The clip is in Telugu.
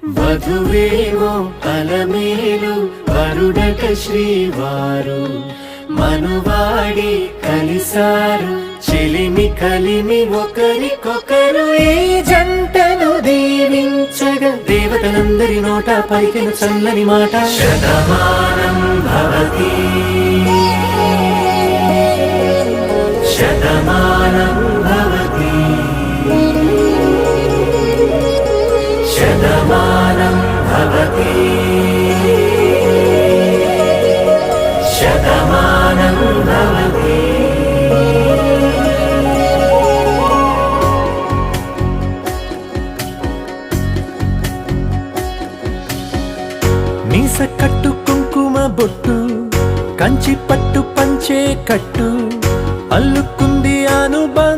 వధువేమో అలమేలు వరుడట శ్రీవారు మనువాడి కలిసారు చెలిమి కలిమి ఒకరికొకరు ఈ జంటను దీవించగా దేవతలందరి నోట పలికిన చల్లని మాట శతమానం భవతి శతమానం భవతి శతమానం భవతి శతమానం భవతి. మీస కట్టు కుంకుమ బొట్టు కంచి పట్టు పంచే కట్టు అల్లుకుంది అనుబంధం